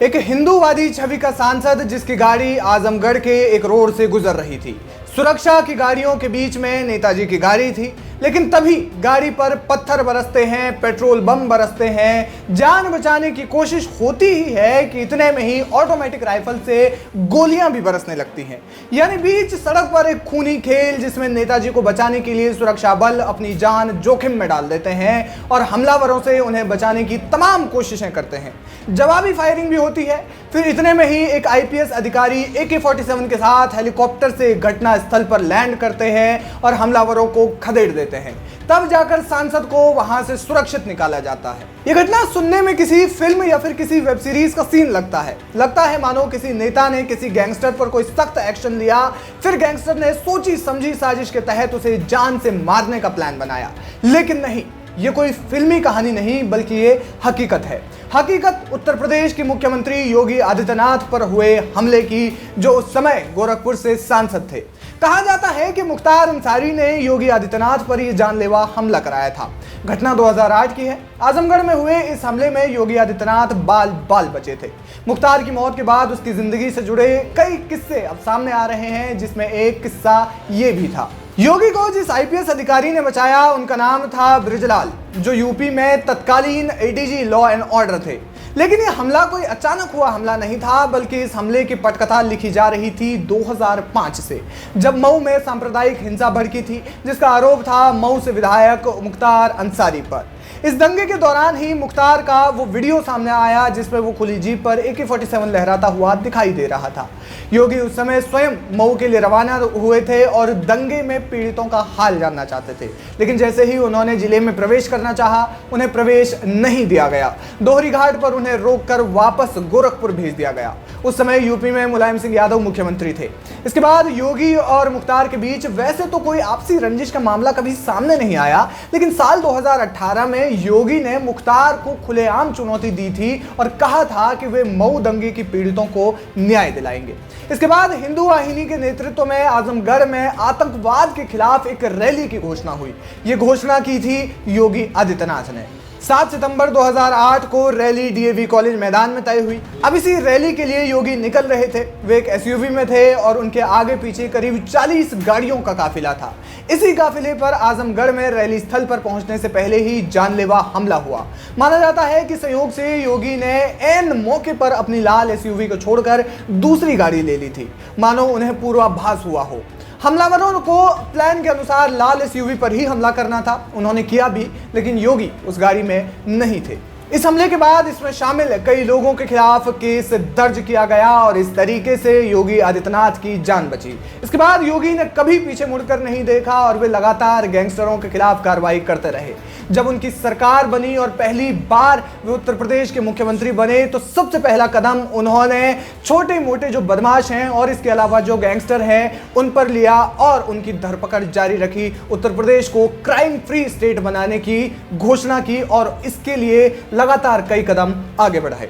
एक हिंदूवादी छवि का सांसद जिसकी गाड़ी आजमगढ़ के एक रोड से गुजर रही थी। सुरक्षा की गाड़ियों के बीच में नेताजी की गाड़ी थी, लेकिन तभी गाड़ी पर पत्थर बरसते हैं, पेट्रोल बम बरसते हैं। जान बचाने की कोशिश होती ही है कि इतने में ही ऑटोमेटिक राइफल से गोलियां भी बरसने लगती हैं। यानी बीच सड़क पर एक खूनी खेल जिसमें नेताजी को बचाने के लिए सुरक्षा बल अपनी जान जोखिम में डाल देते हैं और हमलावरों से उन्हें बचाने की तमाम कोशिशें करते हैं। जवाबी फायरिंग भी होती है। फिर इतने में ही एक आईपीएस अधिकारी AK-47 के साथ हेलीकॉप्टर से घटना स्थल पर लैंड करते हैं और हमलावरों को खदेड़ देते हैं। तब जाकर सांसद को वहां से सुरक्षित निकाला जाता है। यह घटना सुनने में किसी फिल्म या फिर किसी वेब सीरीज का सीन लगता है मानो किसी नेता ने किसी गैंगस्टर पर कोई सख्त एक्शन लिया, फिर गैंगस्टर ने सोची समझी साजिश के तहत उसे जान से मारने का प्लान बनाया। लेकिन नहीं, ये कोई फिल्मी कहानी नहीं बल्कि ये हकीकत है। हकीकत उत्तर प्रदेश के मुख्यमंत्री योगी आदित्यनाथ पर हुए हमले की, जो उस समय गोरखपुर से सांसद थे। कहा जाता है कि मुख्तार अंसारी ने योगी आदित्यनाथ पर यह जानलेवा हमला कराया था। घटना 2008 की है। आजमगढ़ में हुए इस हमले में योगी आदित्यनाथ बाल बाल बचे थे। मुख्तार की मौत के बाद उसकी जिंदगी से जुड़े कई किस्से अब सामने आ रहे हैं, जिसमें एक किस्सा ये भी था। योगी को जिस आईपीएस अधिकारी ने बचाया उनका नाम था ब्रिजलाल, जो यूपी में तत्कालीन ADG लॉ एंड ऑर्डर थे। लेकिन ये हमला कोई अचानक हुआ हमला नहीं था, बल्कि इस हमले की पटकथा लिखी जा रही थी 2005 से, जब मऊ में सांप्रदायिक हिंसा भड़की थी, जिसका आरोप था मऊ से विधायक मुख्तार अंसारी पर। इस दंगे के दौरान ही मुख्तार का वो वीडियो सामने आया जिसमें वो खुली जीप पर AK-47 लहराता हुआ दिखाई दे रहा था। योगी उस समय स्वयं मऊ के लिए रवाना हुए थे और दंगे में पीड़ितों का हाल जानना चाहते थे। लेकिन जैसे ही उन्होंने जिले में प्रवेश करना चाहा, उन्हें प्रवेश नहीं दिया गया। दोहरी घाट पर उन्हें रोककर वापस गोरखपुर भेज दिया गया। उस समय यूपी में मुलायम सिंह यादव मुख्यमंत्री थे। इसके बाद योगी और मुख्तार के बीच वैसे तो कोई आपसी रंजिश का मामला कभी सामने नहीं आया, लेकिन साल 2018 में योगी ने मुख्तार को खुलेआम चुनौती दी थी और कहा था कि वे मऊ दंगे की पीड़ितों को न्याय दिलाएंगे। इसके बाद हिंदू वाहिनी के नेतृत्व में आजमगढ़ में आतंकवाद के खिलाफ एक रैली की घोषणा हुई। ये घोषणा की थी योगी आदित्यनाथ ने। 7 सितंबर 2008 को रैली DAV कॉलेज मैदान में तय हुई। अब इसी रैली के लिए योगी निकल रहे थे। वे एक SUV में थे और उनके आगे पीछे करीब 40 गाड़ियों का काफिला था। इसी काफिले पर आजमगढ़ में रैली स्थल पर पहुंचने से पहले ही जानलेवा हमला हुआ। माना जाता है कि संयोग से योगी ने ऐन मौके पर अपनी लाल SUV को छोड़कर दूसरी गाड़ी ले ली थी, मानो उन्हें पूर्वाभास हुआ हो। हमलावरों को प्लान के अनुसार लाल SUV पर ही हमला करना था। उन्होंने किया भी, लेकिन योगी उस गाड़ी में नहीं थे। इस हमले के बाद इसमें शामिल कई लोगों के खिलाफ केस दर्ज किया गया और इस तरीके से योगी आदित्यनाथ की जान बची। इसके बाद योगी ने कभी पीछे मुड़कर नहीं देखा और वे लगातार गैंगस्टरों के खिलाफ कार्रवाई करते रहे। जब उनकी सरकार बनी और पहली बार वे उत्तर प्रदेश के मुख्यमंत्री बने, तो सबसे पहला कदम उन्होंने छोटे मोटे जो बदमाश हैं और इसके अलावा जो गैंगस्टर हैं उन पर लिया और उनकी धरपकड़ जारी रखी। उत्तर प्रदेश को क्राइम फ्री स्टेट बनाने की घोषणा की और इसके लिए लगातार कई कदम आगे बढ़ाए।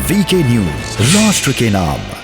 VK न्यूज, राष्ट्र के नाम।